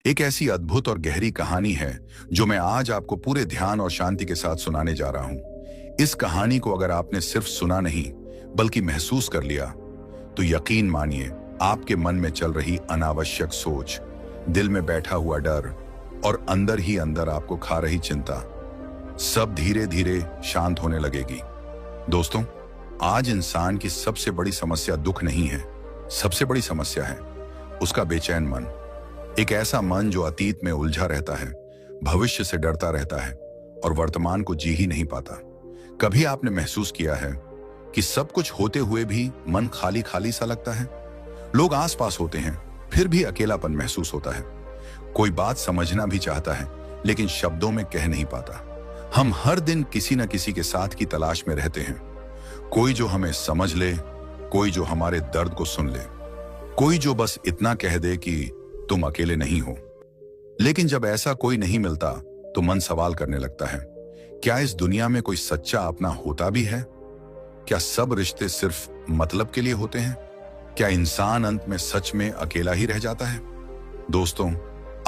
एक ऐसी अद्भुत और गहरी कहानी है जो मैं आज आपको पूरे ध्यान और शांति के साथ सुनाने जा रहा हूं। इस कहानी को अगर आपने सिर्फ सुना नहीं बल्कि महसूस कर लिया तो यकीन मानिए आपके मन में चल रही अनावश्यक सोच, दिल में बैठा हुआ डर और अंदर ही अंदर आपको खा रही चिंता सब धीरे धीरे शांत होने लगेगी। दोस्तों, आज इंसान की सबसे बड़ी समस्या दुख नहीं है, सबसे बड़ी समस्या है उसका बेचैन मन। एक ऐसा मन जो अतीत में उलझा रहता है, भविष्य से डरता रहता है और वर्तमान को जी ही नहीं पाता। कभी आपने महसूस किया है कि सब कुछ होते हुए भी मन खाली खाली सा लगता है? लोग आसपास होते हैं फिर भी अकेलापन महसूस होता है। कोई बात समझना भी चाहता है लेकिन शब्दों में कह नहीं पाता। हम हर दिन किसी न किसी के साथ की तलाश में रहते हैं। कोई जो हमें समझ ले, कोई जो हमारे दर्द को सुन ले, कोई जो बस इतना कह दे कि तुम अकेले नहीं हो। लेकिन जब ऐसा कोई नहीं मिलता तो मन सवाल करने लगता है, क्या इस दुनिया में कोई सच्चा अपना होता भी है? क्या सब रिश्ते सिर्फ मतलब के लिए होते हैं? क्या इंसान अंत में सच में अकेला ही रह जाता है? दोस्तों,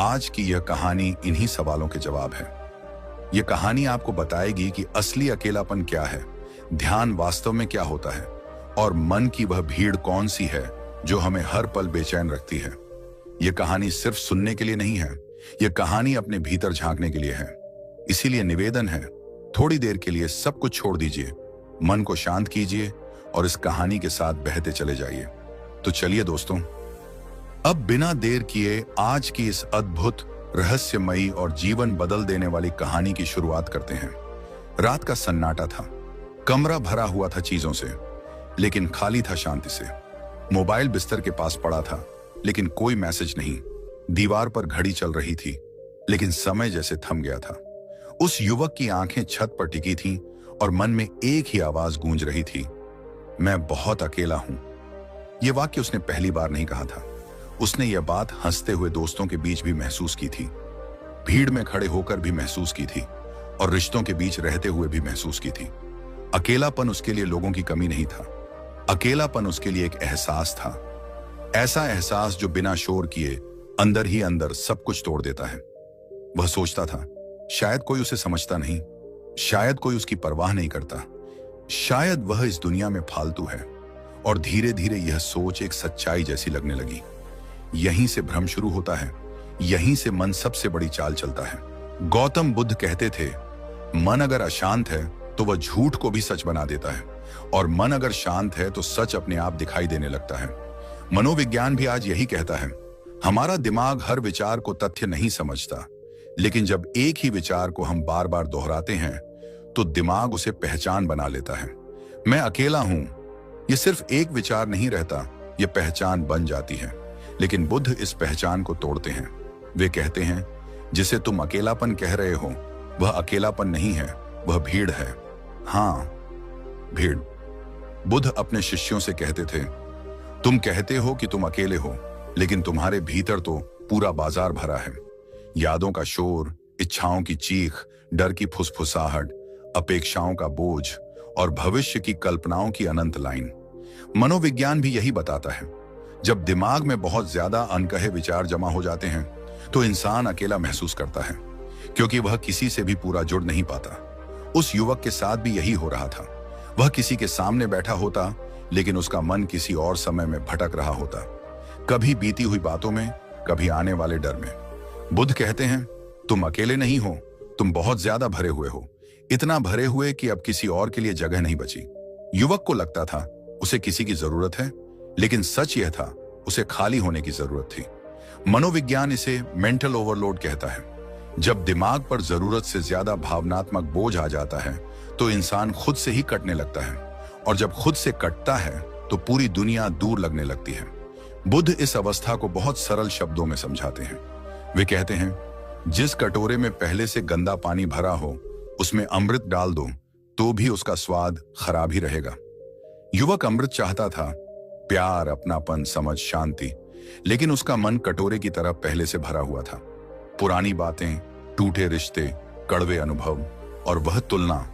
आज की यह कहानी इन्हीं सवालों के जवाब है। यह कहानी आपको बताएगी कि असली अकेलापन क्या है, ध्यान वास्तव में क्या होता है और मन की वह भीड़ कौन सी है जो हमें हर पल बेचैन रखती है। यह कहानी सिर्फ सुनने के लिए नहीं है, यह कहानी अपने भीतर झांकने के लिए है। इसीलिए निवेदन है, थोड़ी देर के लिए सब कुछ छोड़ दीजिए, मन को शांत कीजिए और इस कहानी के साथ बहते चले जाइए। तो चलिए दोस्तों, अब बिना देर किए आज की इस अद्भुत, रहस्यमयी और जीवन बदल देने वाली कहानी की शुरुआत करते हैं। रात का सन्नाटा था, कमरा भरा हुआ था चीजों से, लेकिन खाली था शांति से। मोबाइल बिस्तर के पास पड़ा था लेकिन कोई मैसेज नहीं। दीवार पर घड़ी चल रही थी लेकिन समय जैसे थम गया था। उस युवक की आंखें छत पर टिकी थीं और मन में एक ही आवाज गूंज रही थी, मैं बहुत अकेला हूं। यह वाक्य उसने पहली बार नहीं कहा था। उसने यह बात हंसते हुए दोस्तों के बीच भी महसूस की थी, भीड़ में खड़े होकर भी महसूस की थी और रिश्तों के बीच रहते हुए भी महसूस की थी। अकेलापन उसके लिए लोगों की कमी नहीं था, अकेलापन उसके लिए एक एहसास था। ऐसा एहसास जो बिना शोर किए अंदर ही अंदर सब कुछ तोड़ देता है। वह सोचता था, शायद कोई उसे समझता नहीं, शायद कोई उसकी परवाह नहीं करता, शायद वह इस दुनिया में फालतू है। और धीरे धीरे यह सोच एक सच्चाई जैसी लगने लगी। यहीं से भ्रम शुरू होता है, यहीं से मन सबसे बड़ी चाल चलता है। गौतम बुद्ध कहते थे, मन अगर अशांत है तो वह झूठ को भी सच बना देता है और मन अगर शांत है तो सच अपने आप दिखाई देने लगता है। मनोविज्ञान भी आज यही कहता है, हमारा दिमाग हर विचार को तथ्य नहीं समझता, लेकिन जब एक ही विचार को हम बार बार दोहराते हैं तो दिमाग उसे पहचान बना लेता है। मैं अकेला हूं, यह सिर्फ एक विचार नहीं रहता, यह पहचान बन जाती है। लेकिन बुद्ध इस पहचान को तोड़ते हैं। वे कहते हैं, जिसे तुम अकेलापन कह रहे हो वह अकेलापन नहीं है, वह भीड़ है। हां, भीड़। बुद्ध अपने शिष्यों से कहते थे, तुम कहते हो कि तुम अकेले हो, लेकिन तुम्हारे भीतर तो पूरा बाजार भरा है। यादों का शोर, इच्छाओं की चीख, डर की फुसफुसाहट, अपेक्षाओं का बोझ और भविष्य की कल्पनाओं की अनंत लाइन। मनोविज्ञान भी यही बताता है, जब दिमाग में बहुत ज्यादा अनकहे विचार जमा हो जाते हैं तो इंसान अकेला महसूस करता है, क्योंकि वह किसी से भी पूरा जुड़ नहीं पाता। उस युवक के साथ भी यही हो रहा था। वह किसी के सामने बैठा होता लेकिन उसका मन किसी और समय में भटक रहा होता, कभी बीती हुई बातों में, कभी आने वाले डर में। बुद्ध कहते हैं, तुम अकेले नहीं हो, तुम बहुत ज्यादा भरे हुए हो, इतना भरे हुए कि अब किसी और के लिए जगह नहीं बची। युवक को लगता था उसे किसी की जरूरत है, लेकिन सच यह था उसे खाली होने की जरूरत थी। मनोविज्ञान इसे मेंटल ओवरलोड कहता है। जब दिमाग पर जरूरत से ज्यादा भावनात्मक बोझ आ जाता है तो इंसान खुद से ही कटने लगता है, और जब खुद से कटता है तो पूरी दुनिया दूर लगने लगती है। बुद्ध इस अवस्था को बहुत सरल शब्दों में समझाते हैं। वे कहते हैं, जिस कटोरे में पहले से गंदा पानी भरा हो उसमें अमृत डाल दो तो भी उसका स्वाद खराब ही रहेगा। युवक अमृत चाहता था, प्यार, अपनापन, समझ, शांति, लेकिन उसका मन कटोरे की तरह पहले से भरा हुआ था। पुरानी बातें, टूटे रिश्ते, कड़वे अनुभव और वह तुलना।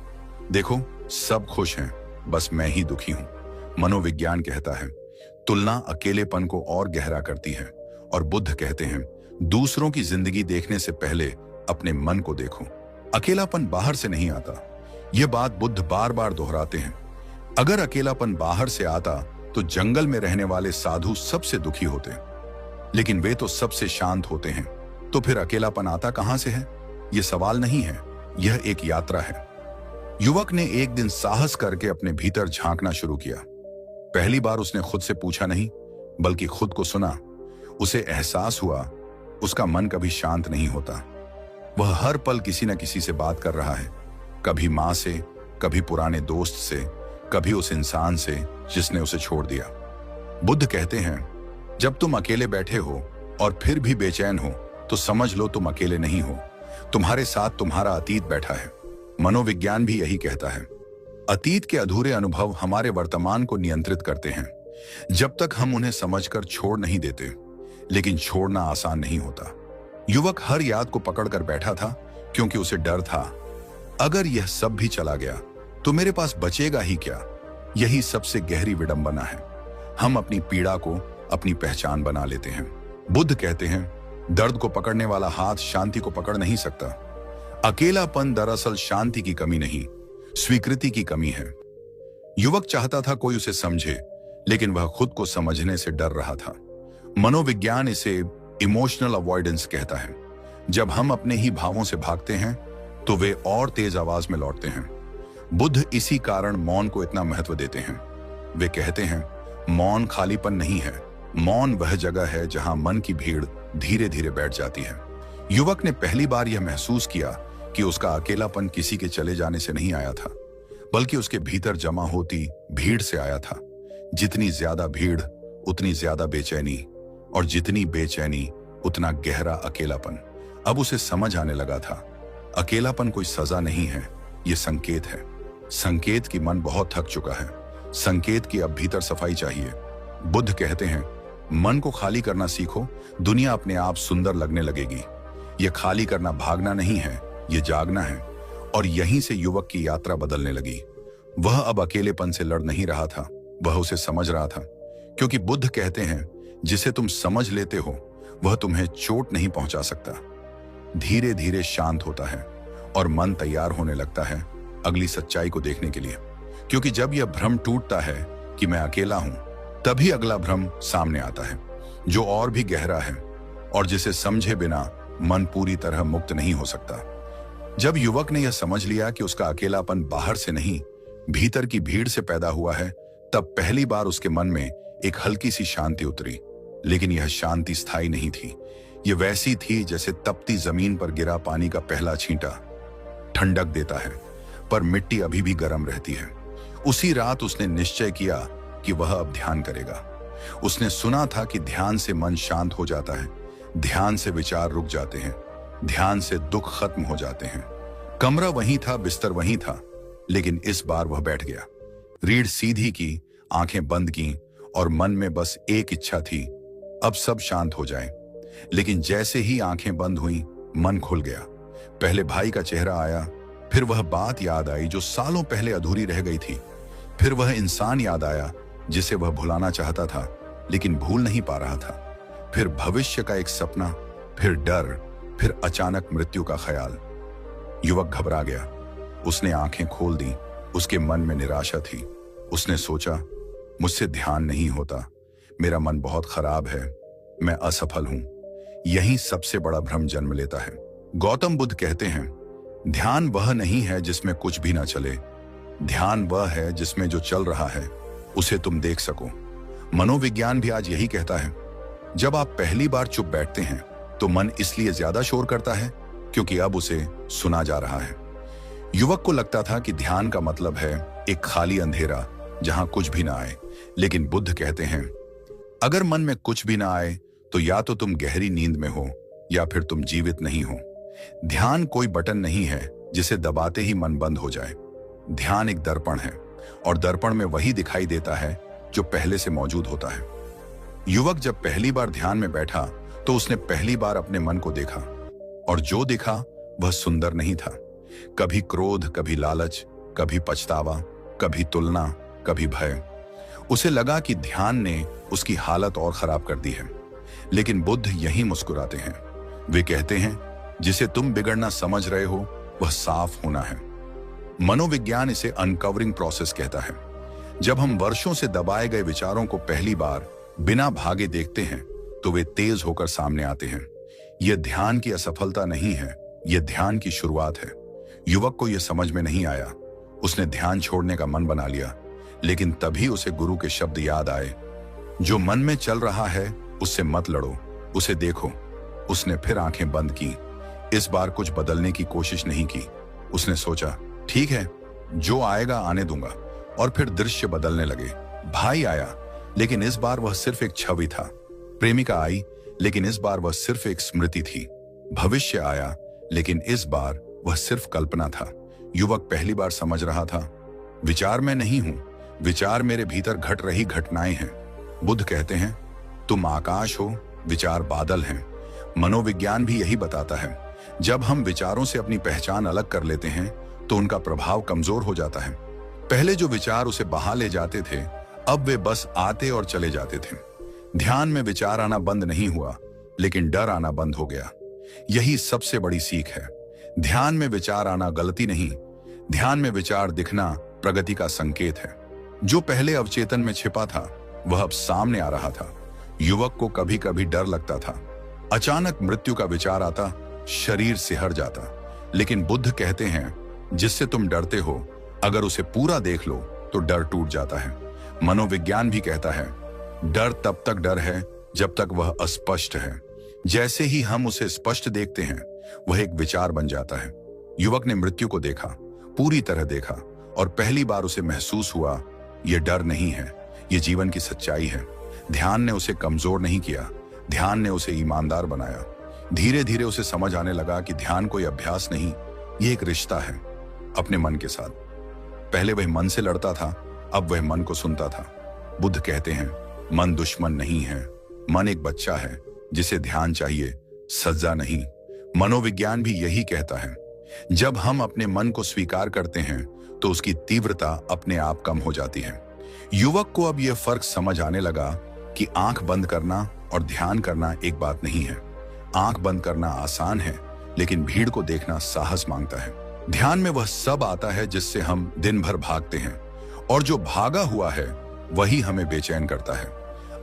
देखो, सब खुश हैं, बस मैं ही दुखी हूं। मनोविज्ञान कहता है, तुलना अकेलेपन को और गहरा करती है, और बुद्ध कहते हैं, दूसरों की जिंदगी देखने से पहले अपने मन को देखो। अकेलापन बाहर से नहीं आता। यह बात बुद्ध बार बार दोहराते हैं। अगर अकेलापन बाहर से आता तो जंगल में रहने वाले साधु सबसे दुखी होते, लेकिन वे तो सबसे शांत होते हैं। तो फिर अकेलापन आता कहां से है? यह सवाल नहीं है, यह एक यात्रा है। युवक ने एक दिन साहस करके अपने भीतर झांकना शुरू किया। पहली बार उसने खुद से पूछा नहीं, बल्कि खुद को सुना। उसे एहसास हुआ उसका मन कभी शांत नहीं होता। वह हर पल किसी न किसी से बात कर रहा है, कभी मां से, कभी पुराने दोस्त से, कभी उस इंसान से जिसने उसे छोड़ दिया। बुद्ध कहते हैं, जब तुम अकेले बैठे हो और फिर भी बेचैन हो तो समझ लो तुम अकेले नहीं हो। तुम्हारे साथ तुम्हारा अतीत बैठा है। मनोविज्ञान भी यही कहता है। अतीत के अधूरे अनुभव हमारे वर्तमान को नियंत्रित करते हैं, जब तक हम उन्हें समझकर छोड़ नहीं देते। लेकिन छोड़ना आसान नहीं होता। युवक हर याद को पकड़कर बैठा था, क्योंकि उसे डर था, अगर यह सब भी चला गया तो मेरे पास बचेगा ही क्या? यही सबसे गहरी विडंबना है। हम अपनी पीड़ा को अपनी पहचान बना लेते हैं। बुद्ध कहते हैं, दर्द को पकड़ने वाला हाथ शांति को पकड़ नहीं सकता। अकेलापन दरअसल शांति की कमी नहीं, स्वीकृति की कमी है। युवक चाहता था कोई उसे समझे, लेकिन वह खुद को समझने से डर रहा था। मनोविज्ञान इसे इमोशनल अवॉइडेंस कहता है। जब हम अपने ही भावों से भागते हैं तो वे और तेज आवाज में लौटते हैं। बुद्ध इसी कारण मौन को इतना महत्व देते हैं। वे कहते हैं, मौन खालीपन नहीं है, मौन वह जगह है जहां मन की भीड़ धीरे धीरे बैठ जाती है। युवक ने पहली बार यह महसूस किया कि उसका अकेलापन किसी के चले जाने से नहीं आया था, बल्कि उसके भीतर जमा होती भीड़ से आया था। जितनी ज्यादा भीड़ उतनी ज्यादा बेचैनी, और जितनी बेचैनी उतना गहरा अकेलापन। अब उसे समझ आने लगा था, अकेलापन कोई सजा नहीं है, यह संकेत है। संकेत की मन बहुत थक चुका है, संकेत की अब भीतर सफाई चाहिए। बुद्ध कहते हैं, मन को खाली करना सीखो, दुनिया अपने आप सुंदर लगने लगेगी। यह खाली करना भागना नहीं है, यह जागना है। और यहीं से युवक की यात्रा बदलने लगी। वह अब अकेलेपन से लड़ नहीं रहा था, वह उसे समझ रहा था। क्योंकि बुद्ध कहते हैं, जिसे तुम समझ लेते हो वह तुम्हें चोट नहीं पहुंचा सकता। धीरे धीरे शांत होता है और मन तैयार होने लगता है अगली सच्चाई को देखने के लिए। क्योंकि जब यह भ्रम टूटता है कि मैं अकेला हूं, तभी अगला भ्रम सामने आता है, जो और भी गहरा है और जिसे समझे बिना मन पूरी तरह मुक्त नहीं हो सकता। जब युवक ने यह समझ लिया कि उसका अकेलापन बाहर से नहीं, भीतर की भीड़ से पैदा हुआ है, तब पहली बार उसके मन में एक हल्की सी शांति उतरी। लेकिन यह शांति स्थायी नहीं थी। यह वैसी थी जैसे तपती जमीन पर गिरा पानी का पहला छींटा। ठंडक देता है, पर मिट्टी अभी भी गर्म रहती है। उसी रात उसने निश्चय किया कि वह अब ध्यान करेगा। उसने सुना था कि ध्यान से मन शांत हो जाता है, ध्यान से विचार रुक जाते हैं, ध्यान से दुख खत्म हो जाते हैं। कमरा वहीं था, बिस्तर वहीं था, लेकिन इस बार वह बैठ गया। रीढ़ सीधी की, आंखें बंद की और मन में बस एक इच्छा थी, अब सब शांत हो जाए। लेकिन जैसे ही आंखें बंद हुई, मन खुल गया। पहले भाई का चेहरा आया, फिर वह बात याद आई जो सालों पहले अधूरी रह गई थी। फिर वह इंसान याद आया जिसे वह भुलाना चाहता था, लेकिन भूल नहीं पा रहा था। फिर भविष्य का एक सपना, फिर डर, फिर अचानक मृत्यु का ख्याल। युवक घबरा गया। उसने आंखें खोल दी। उसके मन में निराशा थी। उसने सोचा, मुझसे ध्यान नहीं होता, मेरा मन बहुत खराब है, मैं असफल हूं। यही सबसे बड़ा भ्रम जन्म लेता है। गौतम बुद्ध कहते हैं, ध्यान वह नहीं है जिसमें कुछ भी ना चले, ध्यान वह है जिसमें जो चल रहा है उसे तुम देख सको। मनोविज्ञान भी आज यही कहता है, जब आप पहली बार चुप बैठते हैं तो मन इसलिए ज्यादा शोर करता है क्योंकि अब उसे सुना जा रहा है। युवक को लगता था कि ध्यान का मतलब है एक खाली अंधेरा जहां कुछ भी ना आए, लेकिन बुद्ध कहते हैं, अगर मन में कुछ भी ना आए तो या तो तुम गहरी नींद में हो या फिर तुम जीवित नहीं हो। ध्यान कोई बटन नहीं है जिसे दबाते ही मन बंद हो जाए। ध्यान एक दर्पण है और दर्पण में वही दिखाई देता है जो पहले से मौजूद होता है। युवक जब पहली बार ध्यान में बैठा तो उसने पहली बार अपने मन को देखा, और जो दिखा वह सुंदर नहीं था। कभी क्रोध, कभी लालच, कभी पछतावा, कभी तुलना, कभी भय। उसे लगा कि ध्यान ने उसकी हालत और खराब कर दी है। लेकिन बुद्ध यही मुस्कुराते हैं। वे कहते हैं जिसे तुम बिगड़ना समझ रहे हो वह साफ होना है। मनोविज्ञान इसे अनकवरिंग प्रोसेस कहता है। जब हम वर्षों से दबाए गए विचारों को पहली बार बिना भागे देखते हैं तो वे तेज होकर सामने आते हैं। यह ध्यान की असफलता नहीं है, यह ध्यान की शुरुआत है। युवक को यह समझ में नहीं आया। उसने ध्यान छोड़ने का मन बना लिया, लेकिन तभी उसे गुरु के शब्द याद आए, जो मन में चल रहा है उससे मत लड़ो, उसे देखो। उसने फिर आंखें बंद की। इस बार कुछ बदलने की कोशिश नहीं की। उसने सोचा, ठीक है, जो आएगा आने दूंगा। और फिर दृश्य बदलने लगे। भाई आया, लेकिन इस बार वह सिर्फ एक छवि था। प्रेमिका आई, लेकिन इस बार वह सिर्फ एक स्मृति थी। भविष्य आया, लेकिन इस बार वह सिर्फ कल्पना था। युवक पहली बार समझ रहा था, विचार मैं नहीं हूं, विचार मेरे भीतर घट रही घटनाएं हैं। बुद्ध कहते हैं, तुम आकाश हो, विचार बादल हैं। मनोविज्ञान भी यही बताता है। जब हम विचारों से अपनी पहचान अलग कर लेते हैं तो उनका प्रभाव कमजोर हो जाता है। पहले जो विचार उसे बहा ले जाते थे, अब वे बस आते और चले जाते थे। ध्यान में विचार आना बंद नहीं हुआ, लेकिन डर आना बंद हो गया। यही सबसे बड़ी सीख है। ध्यान में विचार आना गलती नहीं, ध्यान में विचार दिखना प्रगति का संकेत है। जो पहले अवचेतन में छिपा था वह अब सामने आ रहा था। युवक को कभी कभी डर लगता था। अचानक मृत्यु का विचार आता, शरीर सिहर जाता। लेकिन बुद्ध कहते हैं, जिससे तुम डरते हो अगर उसे पूरा देख लो तो डर टूट जाता है। मनोविज्ञान भी कहता है, डर तब तक डर है जब तक वह अस्पष्ट है। जैसे ही हम उसे स्पष्ट देखते हैं वह एक विचार बन जाता है। युवक ने मृत्यु को देखा, पूरी तरह देखा, और पहली बार उसे महसूस हुआ, यह डर नहीं है, यह जीवन की सच्चाई है। ध्यान ने उसे कमजोर नहीं किया, ध्यान ने उसे ईमानदार बनाया। धीरे धीरे उसे समझ आने लगा कि ध्यान कोई अभ्यास नहीं, यह एक रिश्ता है अपने मन के साथ। पहले वह मन से लड़ता था, अब वह मन को सुनता था। बुद्ध कहते हैं, मन दुश्मन नहीं है, मन एक बच्चा है जिसे ध्यान चाहिए, सजा नहीं। मनोविज्ञान भी यही कहता है। जब हम अपने मन को स्वीकार करते हैं तो उसकी तीव्रता अपने आप कम हो जाती है। युवक को अब यह फर्क समझ आने लगा कि आंख बंद करना और ध्यान करना एक बात नहीं है। आंख बंद करना आसान है, लेकिन भीड़ को देखना साहस मांगता है। ध्यान में वह सब आता है जिससे हम दिन भर भागते हैं, और जो भागा हुआ है वही हमें बेचैन करता है।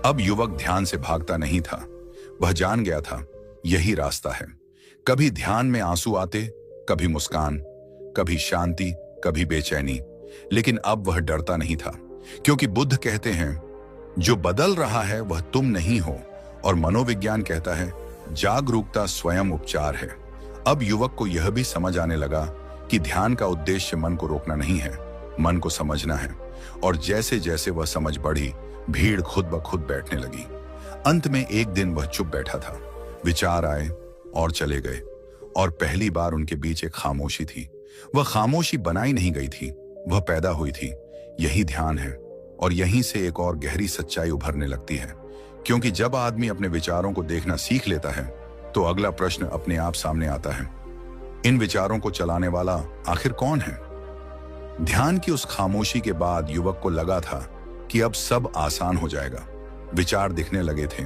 अब युवक ध्यान से भागता नहीं था, वह जान गया था यही रास्ता है। कभी ध्यान में आंसू आते, कभी मुस्कान, कभी शांति, कभी बेचैनी, लेकिन अब वह डरता नहीं था, क्योंकि बुद्ध कहते हैं, जो बदल रहा है वह तुम नहीं हो। और मनोविज्ञान कहता है, जागरूकता स्वयं उपचार है। अब युवक को यह भी समझ आने लगा कि ध्यान का उद्देश्य मन को रोकना नहीं है, मन को समझना है। और जैसे जैसे वह समझ बढ़ी, भीड़ खुद ब खुद बैठने लगी। अंत में एक दिन वह चुप बैठा था। विचार आए और चले गए, और पहली बार उनके बीच एक खामोशी थी। वह खामोशी बनाई नहीं गई थी, वह पैदा हुई थी। यही ध्यान है, और यहीं से एक और गहरी सच्चाई उभरने लगती है। क्योंकि जब आदमी अपने विचारों को देखना सीख लेता है तो अगला प्रश्न अपने आप सामने आता है, इन विचारों को चलाने वाला आखिर कौन है? ध्यान की उस खामोशी के बाद युवक को लगा था कि अब सब आसान हो जाएगा। विचार दिखने लगे थे,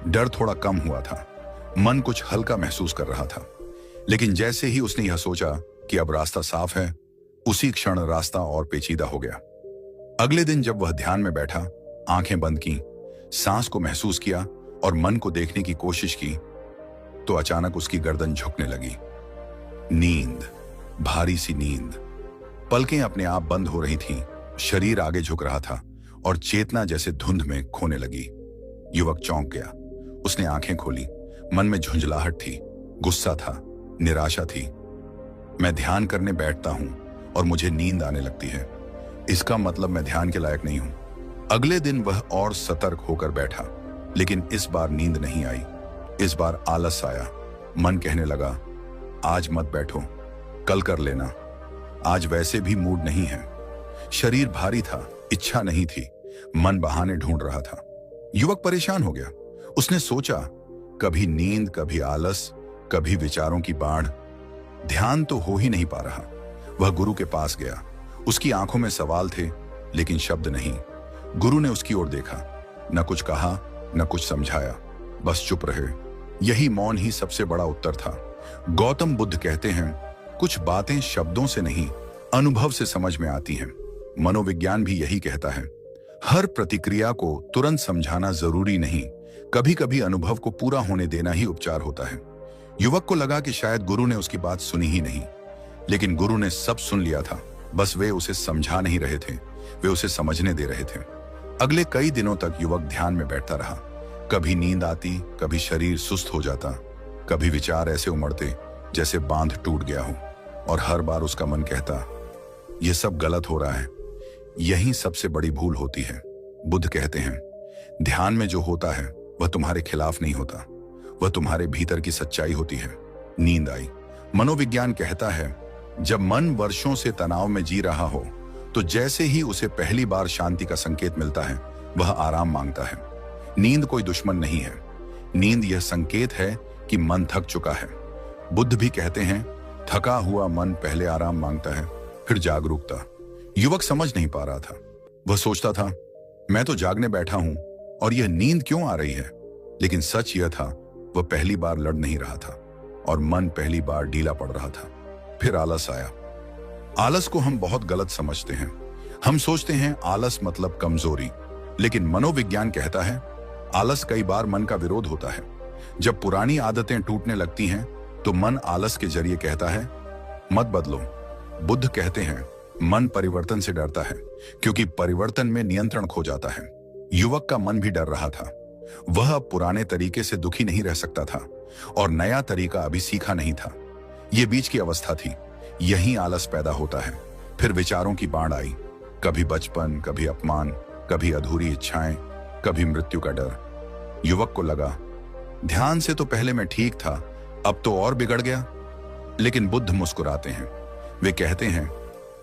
डर थोड़ा कम हुआ था, मन कुछ हल्का महसूस कर रहा था। लेकिन जैसे ही उसने यह सोचा कि अब रास्ता साफ है, उसी क्षण रास्ता और पेचीदा हो गया। अगले दिन जब वह ध्यान में बैठा, आंखें बंद की, सांस को महसूस किया और मन को देखने की कोशिश की, तो अचानक उसकी गर्दन झुकने लगी। नींद, भारी सी नींद। पलकें अपने आप बंद हो रही थीं, शरीर आगे झुक रहा था और चेतना जैसे धुंध में खोने लगी। युवक चौंक गया। उसने आंखें खोली। मन में झुंझलाहट थी, गुस्सा था, निराशा थी। मैं ध्यान करने बैठता हूं और मुझे नींद आने लगती है, इसका मतलब मैं ध्यान के लायक नहीं हूं। अगले दिन वह और सतर्क होकर बैठा, लेकिन इस बार नींद नहीं आई। इस बार आलस आया। मन कहने लगा, आज मत बैठो, कल कर लेना, आज वैसे भी मूड नहीं है। शरीर भारी था, इच्छा नहीं थी, मन बहाने ढूंढ रहा था। युवक परेशान हो गया। उसने सोचा, कभी नींद, कभी आलस, कभी विचारों की बाढ़, ध्यान तो हो ही नहीं पा रहा। वह गुरु के पास गया। उसकी आंखों में सवाल थे, लेकिन शब्द नहीं। गुरु ने उसकी ओर देखा, न कुछ कहा, न कुछ समझाया, बस चुप रहे। यही मौन ही सबसे बड़ा उत्तर था। गौतम बुद्ध कहते हैं, कुछ बातें शब्दों से नहीं, अनुभव से समझ में आती हैं। मनोविज्ञान भी यही कहता है। हर प्रतिक्रिया को तुरंत समझाना जरूरी नहीं, कभी कभी अनुभव को पूरा होने देना ही उपचार होता है। युवक को लगा कि शायद गुरु ने उसकी बात सुनी ही नहीं, लेकिन गुरु ने सब सुन लिया था। बस वे उसे समझा नहीं रहे थे, वे उसे समझने दे रहे थे। अगले कई दिनों तक युवक ध्यान में बैठता रहा। कभी नींद आती, कभी शरीर सुस्त हो जाता, कभी विचार ऐसे उमड़ते जैसे बांध टूट गया हो, और हर बार उसका मन कहता, यह सब गलत हो रहा है। यही सबसे बड़ी भूल होती है। बुद्ध कहते हैं, ध्यान में जो होता है वह तुम्हारे खिलाफ नहीं होता, वह तुम्हारे भीतर की सच्चाई होती है। नींद आई। मनोविज्ञान कहता है, जब मन वर्षों से तनाव में जी रहा हो तो जैसे ही उसे पहली बार शांति का संकेत मिलता है, वह आराम मांगता है। नींद कोई दुश्मन नहीं है, नींद यह संकेत है कि मन थक चुका है। बुद्ध भी कहते हैं, थका हुआ मन पहले आराम मांगता है, फिर जागरूकता। युवक समझ नहीं पा रहा था। वह सोचता था, मैं तो जागने बैठा हूं और यह नींद क्यों आ रही है। लेकिन सच यह था, वह पहली बार लड़ नहीं रहा था और मन पहली बार ढीला पड़ रहा था। फिर आलस आया। आलस को हम बहुत गलत समझते हैं। हम सोचते हैं आलस मतलब कमजोरी, लेकिन मनोविज्ञान कहता है, आलस कई बार मन का विरोध होता है। जब पुरानी आदतें टूटने लगती हैं तो मन आलस के जरिए कहता है, मत बदलो। बुद्ध कहते हैं, मन परिवर्तन से डरता है क्योंकि परिवर्तन में नियंत्रण खो जाता है। युवक का मन भी डर रहा था। वह अब पुराने तरीके से दुखी नहीं रह सकता था और नया तरीका अभी सीखा नहीं था। यह बीच की अवस्था थी। यही आलस पैदा होता है। फिर विचारों की बाढ़ आई, कभी बचपन, कभी अपमान, कभी अधूरी इच्छाएं, कभी मृत्यु का डर। युवक को लगा, ध्यान से तो पहले मैं ठीक था, अब तो और बिगड़ गया। लेकिन बुद्ध मुस्कुराते हैं। वे कहते हैं,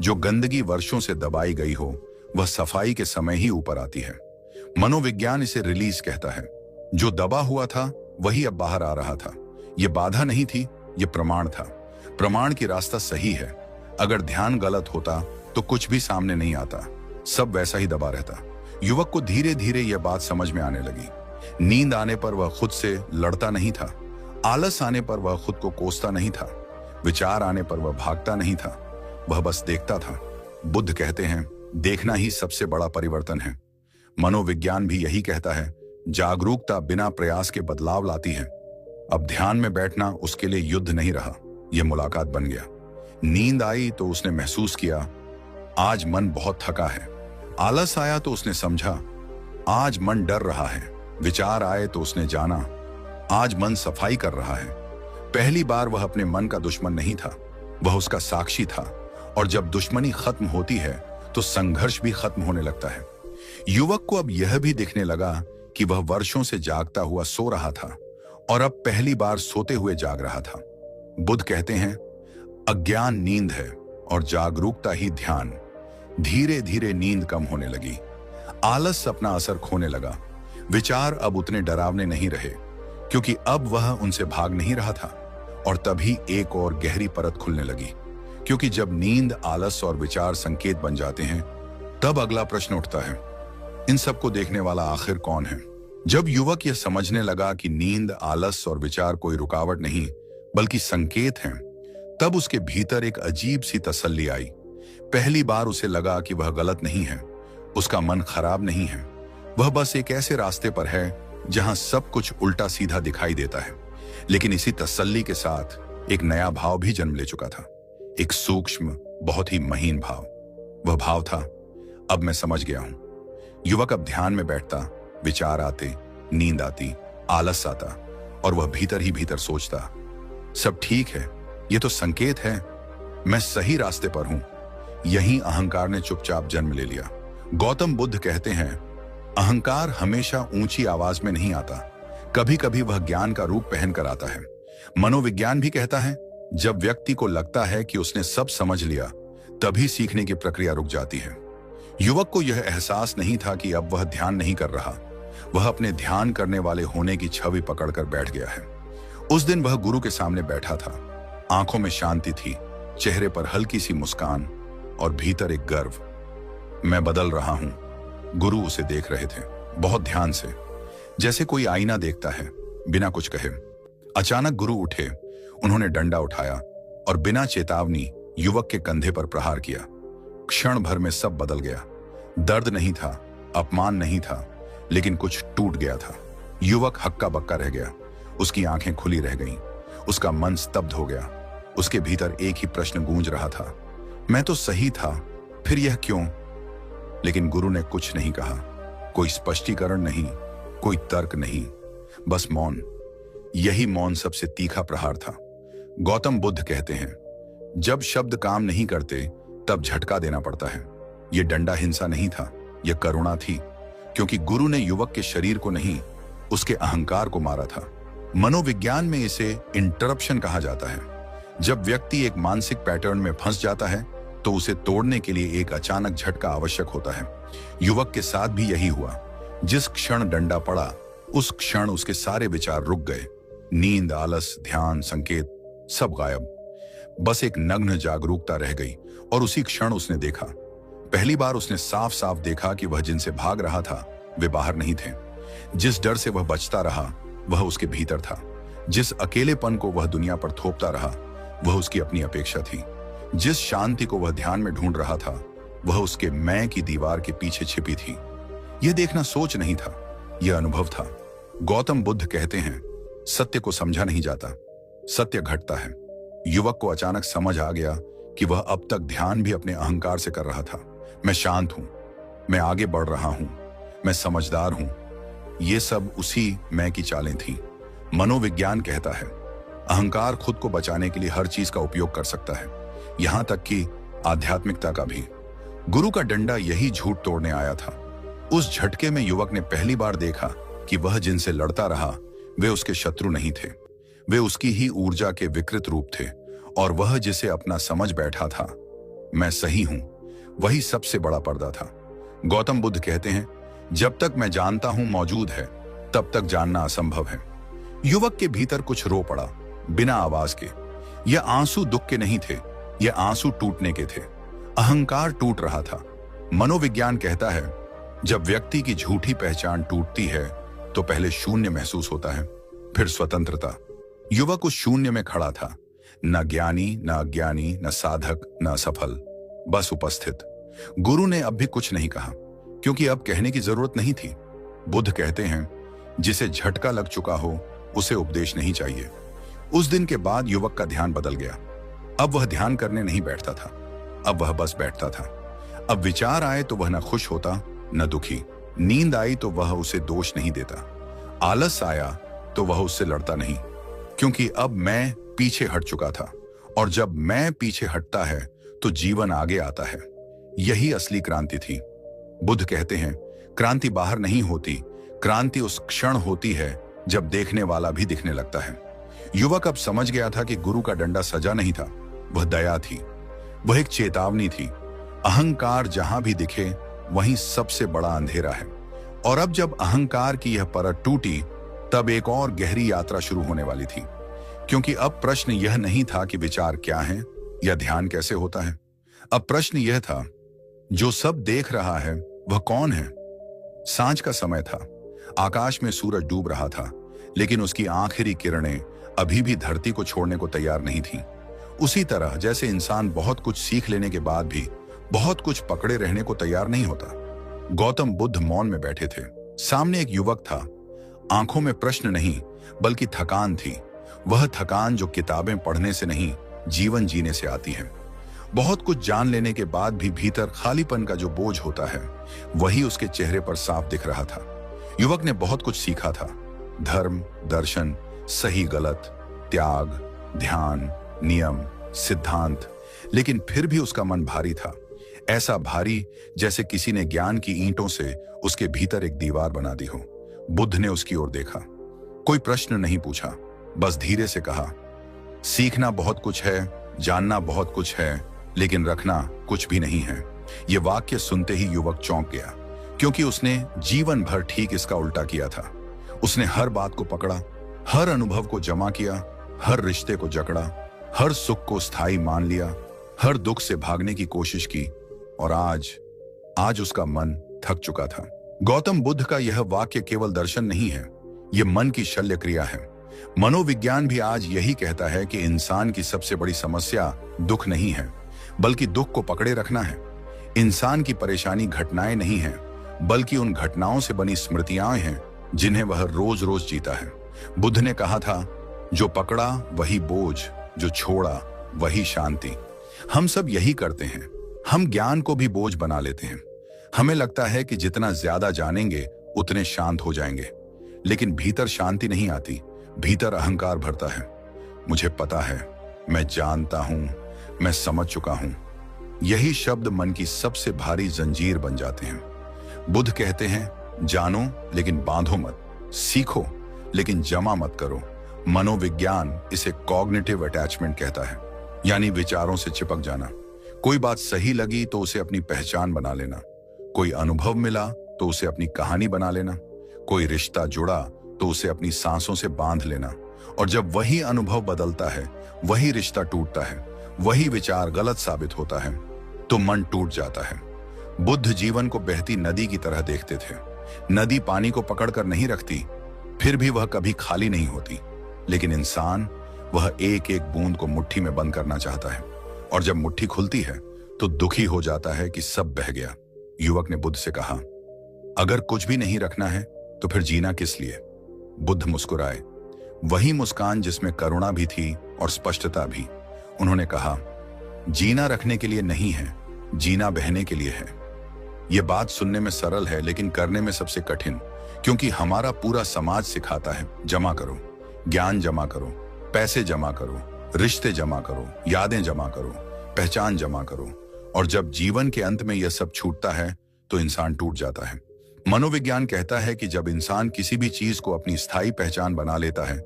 जो गंदगी वर्षों से दबाई गई हो वह सफाई के समय ही ऊपर आती है। मनोविज्ञान इसे रिलीज कहता है। जो दबा हुआ था वही अब बाहर आ रहा था। यह बाधा नहीं थी, यह प्रमाण था। प्रमाण की रास्ता सही है। अगर ध्यान गलत होता तो कुछ भी सामने नहीं आता, सब वैसा ही दबा रहता। युवक को धीरे धीरे यह बात समझ में आने लगी। नींद आने पर वह खुद से लड़ता नहीं था, आलस आने पर वह खुद को कोसता नहीं था, विचार आने पर वह भागता नहीं था, वह बस देखता था। बुद्ध कहते हैं, देखना ही सबसे बड़ा परिवर्तन है। मनोविज्ञान भी यही कहता है, जागरूकता बिना प्रयास के बदलाव लाती है। अब ध्यान में बैठना उसके लिए युद्ध नहीं रहा, यह मुलाकात बन गया। नींद आई तो उसने महसूस किया, आज मन बहुत थका है। आलस आया तो उसने समझा, आज मन डर रहा है। विचार आए तो उसने जाना, आज मन सफाई कर रहा है। पहली बार वह अपने मन का दुश्मन नहीं था, वह उसका साक्षी था। और जब दुश्मनी खत्म होती है तो संघर्ष भी खत्म होने लगता है। युवक को अब यह भी दिखने लगा कि वह वर्षों से जागता हुआ सो रहा था और अब पहली बार सोते हुए जाग रहा था। बुद्ध कहते हैं, अज्ञान नींद है और जागरूकता ही ध्यान। धीरे धीरे नींद कम होने लगी, आलस अपना असर खोने लगा। विचार अब उतने डरावने नहीं रहे क्योंकि अब वह उनसे भाग नहीं रहा था। और तभी एक और गहरी परत खुलने लगी, क्योंकि जब नींद, आलस और विचार संकेत बन जाते हैं तब अगला प्रश्न उठता है, इन सबको देखने वाला आखिर कौन है। जब युवक यह समझने लगा कि नींद, आलस और विचार कोई रुकावट नहीं बल्कि संकेत हैं, तब उसके भीतर एक अजीब सी तसल्ली आई। पहली बार उसे लगा कि वह गलत नहीं है, उसका मन खराब नहीं है, वह बस एक ऐसे रास्ते पर है जहां सब कुछ उल्टा सीधा दिखाई देता है। लेकिन इसी तसल्ली के साथ एक नया भाव भी जन्म ले चुका था, एक सूक्ष्म, बहुत ही महीन भाव। वह भाव था, अब मैं समझ गया हूं। युवक अब ध्यान में बैठता, विचार आते, नींद आती, आलस आता और वह भीतर ही भीतर सोचता, सब ठीक है, ये तो संकेत है, मैं सही रास्ते पर हूं। यही अहंकार ने चुपचाप जन्म ले लिया। गौतम बुद्ध कहते हैं, अहंकार हमेशा ऊंची आवाज में नहीं आता, कभी कभी वह ज्ञान का रूप पहन कर आता है। मनोविज्ञान भी कहता है, जब व्यक्ति को लगता है कि उसने सब समझ लिया, तभी सीखने की प्रक्रिया रुक जाती है। युवक को यह एहसास नहीं था कि अब वह ध्यान नहीं कर रहा, वह अपने ध्यान करने वाले होने की छवि पकड़कर बैठ गया है। उस दिन वह गुरु के सामने बैठा था, आंखों में शांति थी, चेहरे पर हल्की सी मुस्कान और भीतर एक गर्व। मैं बदल रहा हूं। गुरु उसे देख रहे थे, बहुत ध्यान से, जैसे कोई आईना देखता है, बिना कुछ कहे। अचानक गुरु उठे। उन्होंने डंडा उठाया और बिना चेतावनी युवक के कंधे पर प्रहार किया। क्षण भर में सब बदल गया। दर्द नहीं था, अपमान नहीं था, लेकिन कुछ टूट गया था। युवक हक्का बक्का रह गया। उसकी आंखें खुली रह गईं। उसका मन स्तब्ध हो गया। उसके भीतर एक ही प्रश्न गूंज रहा था, मैं तो सही था, फिर यह क्यों? लेकिन गुरु ने कुछ नहीं कहा। कोई स्पष्टीकरण नहीं, कोई तर्क नहीं, बस मौन। यही मौन सबसे तीखा प्रहार था। गौतम बुद्ध कहते हैं, जब शब्द काम नहीं करते तब झटका देना पड़ता है। यह डंडा हिंसा नहीं था, यह करुणा थी, क्योंकि गुरु ने युवक के शरीर को नहीं, उसके अहंकार को मारा था। मनोविज्ञान में इसे इंटरप्शन कहा जाता है। जब व्यक्ति एक मानसिक पैटर्न में फंस जाता है तो उसे तोड़ने के लिए एक अचानक झटका आवश्यक होता है। युवक के साथ भी यही हुआ। जिस क्षण डंडा पड़ा, उस क्षण उसके सारे विचार रुक गए। नींद, आलस, ध्यान, संकेत सब गायब। बस एक नग्न जागरूकता रह गई। और उसी क्षण उसने देखा। पहली बार उसने साफ साफ देखा कि वह जिनसे भाग रहा था वे बाहर नहीं थे। जिस डर से वह बचता रहा वह उसके भीतर था। जिस अकेलेपन को वह दुनिया पर थोपता रहा वह उसकी अपनी अपेक्षा थी। जिस शांति को वह ध्यान में ढूंढ रहा था वह उसके मैं की दीवार के पीछे छिपी थी। यह देखना सोच नहीं था, यह अनुभव था। गौतम बुद्ध कहते हैं, सत्य को समझा नहीं जाता, सत्य घटता है। युवक को अचानक समझ आ गया कि वह अब तक ध्यान भी अपने अहंकार से कर रहा था। मैं शांत हूं, मैं आगे बढ़ रहा हूं, मैं समझदार हूं। ये सब उसी मैं की चालें थीं। मनोविज्ञान कहता है, अहंकार खुद को बचाने के लिए हर चीज का उपयोग कर सकता है, यहां तक कि आध्यात्मिकता का भी। गुरु का डंडा यही झूठ तोड़ने आया था। उस झटके में युवक ने पहली बार देखा कि वह जिनसे लड़ता रहा वे उसके शत्रु नहीं थे, वे उसकी ही ऊर्जा के विकृत रूप थे। और वह जिसे अपना समझ बैठा था, मैं सही हूं, वही सबसे बड़ा पर्दा था। गौतम बुद्ध कहते हैं, जब तक मैं जानता हूं मौजूद है तब तक जानना असंभव है। युवक के भीतर कुछ रो पड़ा, बिना आवाज के। यह आंसू दुख के नहीं थे, यह आंसू टूटने के थे। अहंकार टूट रहा था। मनोविज्ञान कहता है, जब व्यक्ति की झूठी पहचान टूटती है तो पहले शून्य महसूस होता है, फिर स्वतंत्रता। युवक उस शून्य में खड़ा था, न ज्ञानी, न अज्ञानी, न साधक, न सफल, बस उपस्थित। गुरु ने अब भी कुछ नहीं कहा, क्योंकि अब कहने की जरूरत नहीं थी। बुद्ध कहते हैं, जिसे झटका लग चुका हो उसे उपदेश नहीं चाहिए। उस दिन के बाद युवक का ध्यान बदल गया। अब वह ध्यान करने नहीं बैठता था, अब वह बस बैठता था। अब विचार आए तो वह न खुश होता न दुखी। नींद आई तो वह उसे दोष नहीं देता। आलस आया तो वह उससे लड़ता नहीं, क्योंकि अब मैं पीछे हट चुका था। और जब मैं पीछे हटता है तो जीवन आगे आता है। यही असली क्रांति थी। बुद्ध कहते हैं, क्रांति बाहर नहीं होती, क्रांति उस क्षण होती है जब देखने वाला भी दिखने लगता है। युवक अब समझ गया था कि गुरु का डंडा सजा नहीं था, वह दया थी, वह एक चेतावनी थी। अहंकार जहां भी दिखे वहीं सबसे बड़ा अंधेरा है। और अब जब अहंकार की यह परत टूटी तब एक और गहरी यात्रा शुरू होने वाली थी। क्योंकि अब प्रश्न यह नहीं था कि विचार क्या है या ध्यान कैसे होता है। अब प्रश्न यह था, जो सब देख रहा है वह कौन है? सांझ का समय था, आकाश में सूरज डूब रहा था, लेकिन उसकी आखिरी किरणें अभी भी धरती को छोड़ने को तैयार नहीं थीं। उसी तरह जैसे इंसान बहुत कुछ सीख लेने के बाद भी बहुत कुछ पकड़े रहने को तैयार नहीं होता। गौतम बुद्ध मौन में बैठे थे। सामने एक युवक था। आंखों में प्रश्न नहीं बल्कि थकान थी। वह थकान जो किताबें पढ़ने से नहीं, जीवन जीने से आती है। बहुत कुछ जान लेने के बाद भी भीतर खालीपन का जो बोझ होता है वही उसके चेहरे पर साफ दिख रहा था। युवक ने बहुत कुछ सीखा था, धर्म, दर्शन, सही गलत, त्याग, ध्यान, नियम, सिद्धांत, लेकिन फिर भी उसका मन भारी था। ऐसा भारी जैसे किसी ने ज्ञान की ईंटों से उसके भीतर एक दीवार बना दी हो। बुद्ध ने उसकी ओर देखा। कोई प्रश्न नहीं पूछा, बस धीरे से कहा, सीखना बहुत कुछ है, जानना बहुत कुछ है, लेकिन रखना कुछ भी नहीं है। यह वाक्य सुनते ही युवक चौंक गया, क्योंकि उसने जीवन भर ठीक इसका उल्टा किया था। उसने हर बात को पकड़ा, हर अनुभव को जमा किया, हर रिश्ते को जकड़ा, हर सुख को स्थायी मान लिया, हर दुख से भागने की कोशिश की। और आज उसका मन थक चुका था। गौतम बुद्ध का यह वाक्य केवल दर्शन नहीं है, यह मन की शल्य क्रिया है। मनोविज्ञान भी आज यही कहता है कि इंसान की सबसे बड़ी समस्या दुख नहीं है, बल्कि दुख को पकड़े रखना है। इंसान की परेशानी घटनाएं नहीं है, बल्कि उन घटनाओं से बनी स्मृतियां हैं जिन्हें वह रोज रोज जीता है। बुद्ध ने कहा था, जो पकड़ा वही बोझ, जो छोड़ा वही शांति। हम सब यही करते हैं। हम ज्ञान को भी बोझ बना लेते हैं। हमें लगता है कि जितना ज्यादा जानेंगे उतने शांत हो जाएंगे, लेकिन भीतर शांति नहीं आती, भीतर अहंकार भरता है। मुझे पता है, मैं जानता हूं, मैं समझ चुका हूं। यही शब्द मन की सबसे भारी जंजीर बन जाते हैं। बुद्ध कहते हैं, जानो लेकिन बांधो मत, सीखो लेकिन जमा मत करो। मनोविज्ञान इसे कॉग्निटिव अटैचमेंट कहता है, यानी विचारों से चिपक जाना। कोई बात सही लगी तो उसे अपनी पहचान बना लेना, कोई अनुभव मिला तो उसे अपनी कहानी बना लेना, कोई रिश्ता जुड़ा तो उसे अपनी सांसों से बांध लेना। और जब वही अनुभव बदलता है, वही रिश्ता टूटता है, वही विचार गलत साबित होता है, तो मन टूट जाता है। बुद्ध जीवन को बहती नदी की तरह देखते थे। नदी पानी को पकड़कर नहीं रखती, फिर भी वह कभी खाली नहीं होती। लेकिन इंसान, वह एक एक बूंद को मुट्ठी में बंद करना चाहता है, और जब मुट्ठी खुलती है तो दुखी हो जाता है कि सब बह गया। युवक ने बुद्ध से कहा, अगर कुछ भी नहीं रखना है तो फिर जीना किस लिए? बुद्ध मुस्कुराए, वही मुस्कान जिसमें करुणा भी थी और स्पष्टता भी। उन्होंने कहा, जीना रखने के लिए नहीं है, जीना बहने के लिए है। यह बात सुनने में सरल है, लेकिन करने में सबसे कठिन, क्योंकि हमारा पूरा समाज सिखाता है, जमा करो, ज्ञान जमा करो, पैसे जमा करो, रिश्ते जमा करो, यादें जमा करो, पहचान जमा करो। और जब जीवन के अंत में यह सब छूटता है तो इंसान टूट जाता है। मनोविज्ञान कहता है कि जब इंसान किसी भी चीज को अपनी स्थायी पहचान बना लेता है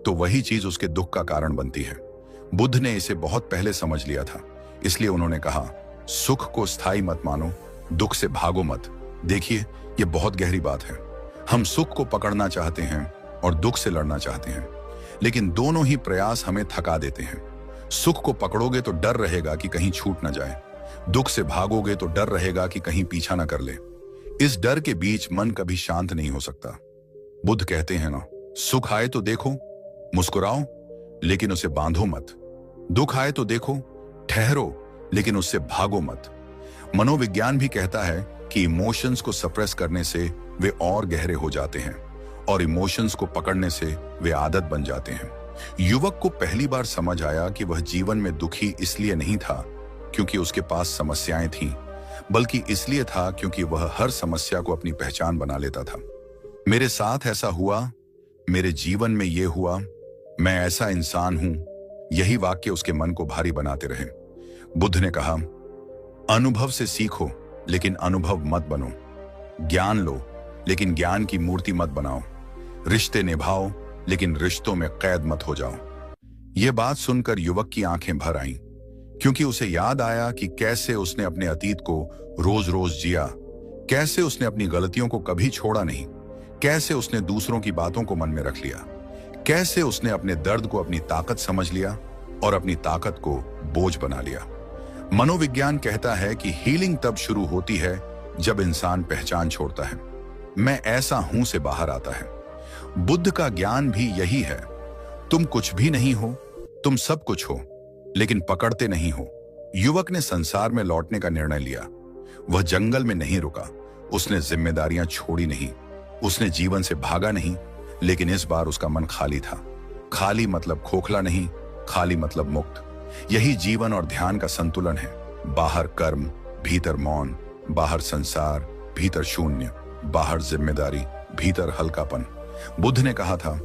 तो वही चीज उसके दुख का कारण बनती है। बुद्ध ने इसे बहुत पहले समझ लिया था, इसलिए उन्होंने कहा, सुख को स्थायी मत मानो, दुख से भागो मत। देखिए, यह बहुत गहरी बात है। हम सुख को पकड़ना चाहते हैं और दुख से लड़ना चाहते हैं, लेकिन दोनों ही प्रयास हमें थका देते हैं। सुख को पकड़ोगे तो डर रहेगा कि कहीं छूट न जाए, दुख से भागोगे तो डर रहेगा कि कहीं पीछा न कर ले। इस डर के बीच मन कभी शांत नहीं हो सकता। बुद्ध कहते हैं ना, सुख आए तो देखो, मुस्कुराओ, लेकिन उसे बांधो मत। दुख आए तो देखो, ठहरो, लेकिन उससे भागो मत। मनोविज्ञान भी कहता है कि इमोशंस को सप्रेस करने से वे और गहरे हो जाते हैं, और इमोशंस को पकड़ने से वे आदत बन जाते हैं। युवक को पहली बार समझ आया कि वह जीवन में दुखी इसलिए नहीं था क्योंकि उसके पास समस्याएं थीं, बल्कि इसलिए था क्योंकि वह हर समस्या को अपनी पहचान बना लेता था। मेरे साथ ऐसा हुआ, मेरे जीवन में यह हुआ, मैं ऐसा इंसान हूं, यही वाक्य उसके मन को भारी बनाते रहे। बुद्ध ने कहा, अनुभव से सीखो लेकिन अनुभव मत बनो, ज्ञान लो लेकिन ज्ञान की मूर्ति मत बनाओ, रिश्ते निभाओ लेकिन रिश्तों में कैद मत हो जाओ। यह बात सुनकर युवक की आंखें भर आईं, क्योंकि उसे याद आया कि कैसे उसने अपने अतीत को रोज रोज जिया, कैसे उसने अपनी गलतियों को कभी छोड़ा नहीं, कैसे उसने दूसरों की बातों को मन में रख लिया, कैसे उसने अपने दर्द को अपनी ताकत समझ लिया और अपनी ताकत को बोझ बना लिया। मनोविज्ञान कहता है कि हीलिंग तब शुरू होती है जब इंसान पहचान छोड़ता है, मैं ऐसा हूं से बाहर आता है। बुद्ध का ज्ञान भी यही है, तुम कुछ भी नहीं हो, तुम सब कुछ हो, लेकिन पकड़ते नहीं हो। युवक ने संसार में लौटने का निर्णय लिया। वह जंगल में नहीं रुका, उसने जिम्मेदारियां छोड़ी नहीं, उसने जीवन से भागा नहीं, लेकिन इस बार उसका मन खाली था। खाली मतलब खोखला नहीं, खाली मतलब मुक्त। यही जीवन और ध्यान का संतुलन है। बाहर कर्म, भीतर मौन, बाहर संसार, भीतर शून्य, बाहर जिम्मेदारी, भीतर हल्कापन। बुद्ध ने कहा था,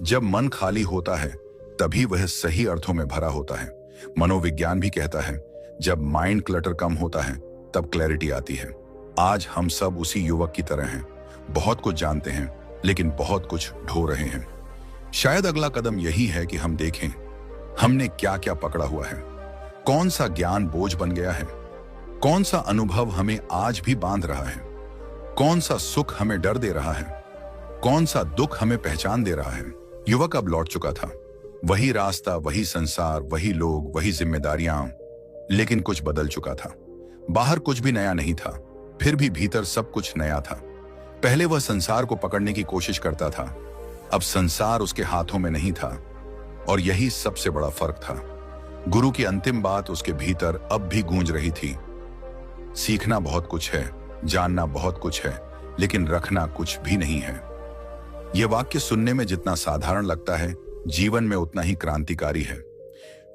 जब मन खाली होता है तभी वह सही अर्थों में भरा होता है। मनोविज्ञान भी कहता है, जब माइंड क्लटर कम होता है तब क्लैरिटी आती है। आज हम सब उसी युवक की तरह हैं, बहुत कुछ जानते हैं लेकिन बहुत कुछ ढो रहे हैं। शायद अगला कदम यही है कि हम देखें हमने क्या क्या पकड़ा हुआ है, कौन सा ज्ञान बोझ बन गया है, कौन सा अनुभव हमें आज भी बांध रहा है, कौन सा सुख हमें डर दे रहा है, कौन सा दुख हमें पहचान दे रहा है। युवक अब लौट चुका था, वही रास्ता, वही संसार, वही लोग, वही जिम्मेदारियां, लेकिन कुछ बदल चुका था। बाहर कुछ भी नया नहीं था, फिर भी भीतर सब कुछ नया था। पहले वह संसार को पकड़ने की कोशिश करता था, अब संसार उसके हाथों में नहीं था, और यही सबसे बड़ा फर्क था। गुरु की अंतिम बात उसके भीतर अब भी गूंज रही थी। सीखना बहुत कुछ है, जानना बहुत कुछ है, लेकिन रखना कुछ भी नहीं है। यह वाक्य सुनने में जितना साधारण लगता है, जीवन में उतना ही क्रांतिकारी है।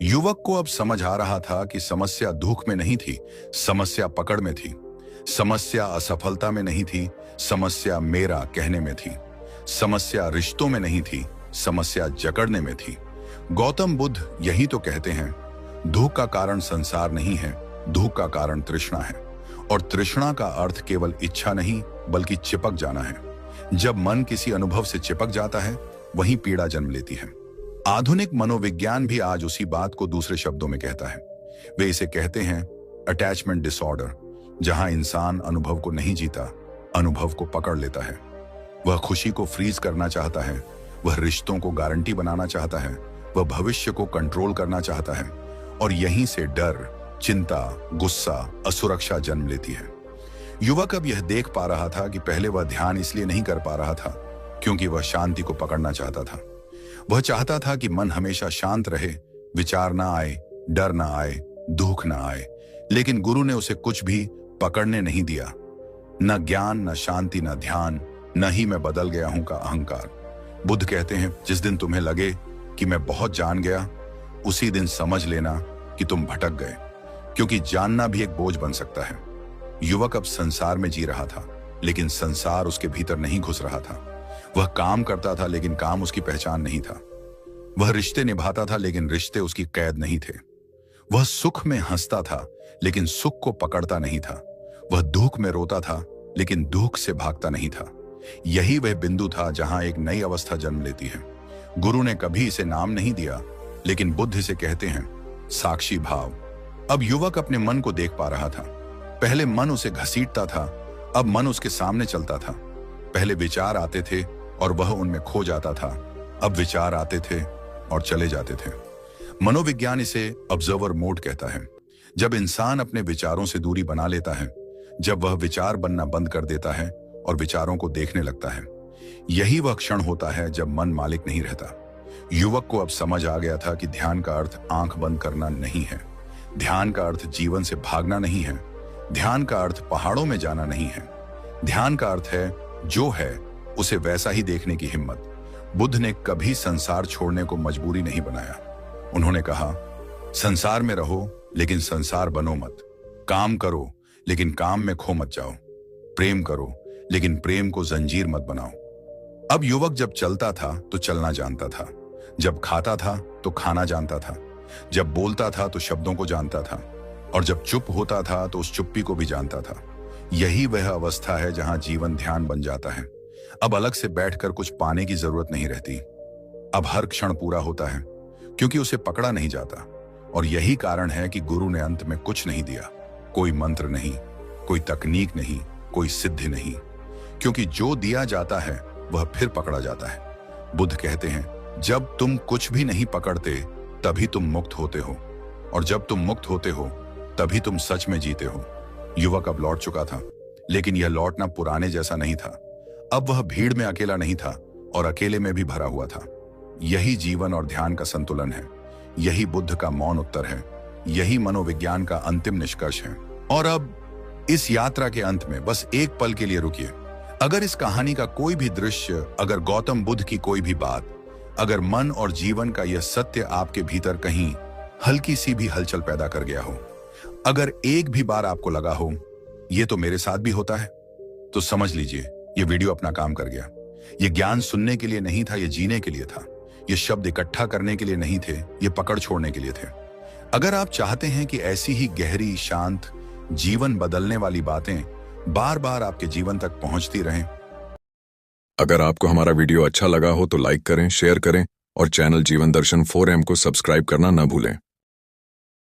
युवक को अब समझ आ रहा था कि समस्या दुख में नहीं थी, समस्या पकड़ में थी। समस्या असफलता में नहीं थी, समस्या मेरा कहने में थी। समस्या रिश्तों में नहीं थी, समस्या जकड़ने में थी। गौतम बुद्ध यही तो कहते हैं, दुख का कारण संसार नहीं है, दुख का कारण तृष्णा है। और तृष्णा का अर्थ केवल इच्छा नहीं, बल्कि चिपक जाना है। जब मन किसी अनुभव से चिपक जाता है, वहीं पीड़ा जन्म लेती है। आधुनिक मनोविज्ञान भी आज उसी बात को दूसरे शब्दों में कहता है। वे इसे कहते हैं अटैचमेंट डिसऑर्डर, जहां इंसान अनुभव को नहीं जीता, अनुभव को पकड़ लेता है। वह खुशी को फ्रीज करना चाहता है, वह रिश्तों को गारंटी बनाना चाहता है, वह भविष्य को कंट्रोल करना चाहता है, और यहीं से डर, चिंता, गुस्सा, असुरक्षा जन्म लेती है। युवक अब यह देख पा रहा था कि पहले वह ध्यान इसलिए नहीं कर पा रहा था क्योंकि वह शांति को पकड़ना चाहता था। वह चाहता था कि मन हमेशा शांत रहे, विचार ना आए, डर ना आए, दुख ना आए। लेकिन गुरु ने उसे कुछ भी पकड़ने नहीं दिया। न ज्ञान, न शांति, न ध्यान, न ही मैं बदल गया हूं का अहंकार। बुद्ध कहते हैं, जिस दिन तुम्हें लगे कि मैं बहुत जान गया, उसी दिन समझ लेना कि तुम भटक गए, क्योंकि जानना भी एक बोझ बन सकता है। युवक अब संसार में जी रहा था, लेकिन संसार उसके भीतर नहीं घुस रहा था। वह काम करता था, लेकिन काम उसकी पहचान नहीं था। वह रिश्ते निभाता था, लेकिन रिश्ते उसकी कैद नहीं थे। वह सुख में हंसता था, लेकिन सुख को पकड़ता नहीं था। वह दुख में रोता था, लेकिन दुख से भागता नहीं था। यही वह बिंदु था जहां एक नई अवस्था जन्म लेती है। गुरु ने कभी इसे नाम नहीं दिया, लेकिन बुद्ध इसे कहते हैं साक्षी भाव। अब युवक अपने मन को देख पा रहा था। पहले मन उसे घसीटता था, अब मन उसके सामने चलता था। पहले विचार आते थे और वह उनमें खो जाता था, अब विचार आते थे और चले जाते थे। मनोविज्ञान इसे ऑब्जर्वर मोड कहता है। जब इंसान अपने विचारों से दूरी बना लेता है, जब वह विचार बनना बंद कर देता है और विचारों को देखने लगता है, यही वह क्षण होता है जब मन मालिक नहीं रहता। युवक को अब समझ आ गया था कि ध्यान का अर्थ आंख बंद करना नहीं है, ध्यान का अर्थ जीवन से भागना नहीं है, ध्यान का अर्थ पहाड़ों में जाना नहीं है। ध्यान का अर्थ है जो है उसे वैसा ही देखने की हिम्मत। बुद्ध ने कभी संसार छोड़ने को मजबूरी नहीं बनाया। उन्होंने कहा, संसार में रहो लेकिन संसार बनो मत। काम करो लेकिन काम में खो मत जाओ। प्रेम करो लेकिन प्रेम को जंजीर मत बनाओ। अब युवक जब चलता था तो चलना जानता था, जब खाता था तो खाना जानता था, जब बोलता था तो शब्दों को जानता था, और जब चुप होता था तो उस चुप्पी को भी जानता था। यही वह अवस्था है जहां जीवन ध्यान बन जाता है। अब अलग से बैठकर कुछ पाने की जरूरत नहीं रहती। अब हर क्षण पूरा होता है क्योंकि उसे पकड़ा नहीं जाता। और यही कारण है कि गुरु ने अंत में कुछ नहीं दिया, कोई मंत्र नहीं, कोई तकनीक नहीं, कोई सिद्धि नहीं, क्योंकि जो दिया जाता है वह फिर पकड़ा जाता है। बुद्ध कहते हैं, जब तुम कुछ भी नहीं पकड़ते तभी तुम मुक्त होते हो, और जब तुम मुक्त होते हो तभी तुम सच में जीते हो। युवक अब लौट चुका था, लेकिन यह लौटना पुराने जैसा नहीं था। अब वह भीड़ में अकेला नहीं था और अकेले में भी भरा हुआ था। यही जीवन और ध्यान का संतुलन है, यही बुद्ध का मौन उत्तर है, यही मनोविज्ञान का अंतिम निष्कर्ष है। और अब इस यात्रा के अंत में बस एक पल के लिए रुकिए। अगर इस कहानी का कोई भी दृश्य, अगर गौतम बुद्ध की कोई भी बात, अगर मन और जीवन का यह सत्य आपके भीतर कहीं हल्की सी भी हलचल पैदा कर गया हो, अगर एक भी बार आपको लगा हो ये तो मेरे साथ भी होता है, तो समझ लीजिए ये वीडियो अपना काम कर गया। ये ज्ञान सुनने के लिए नहीं था, ये जीने के लिए था। ये शब्द इकट्ठा करने के लिए नहीं थे, ये पकड़ छोड़ने के लिए थे। अगर आप चाहते हैं कि ऐसी ही गहरी, शांत, जीवन बदलने वाली बातें बार बार आपके जीवन तक पहुंचती रहें। अगर आपको हमारा वीडियो अच्छा लगा हो तो लाइक करें, शेयर करें और चैनल जीवन दर्शन 4M को सब्सक्राइब करना न भूलें।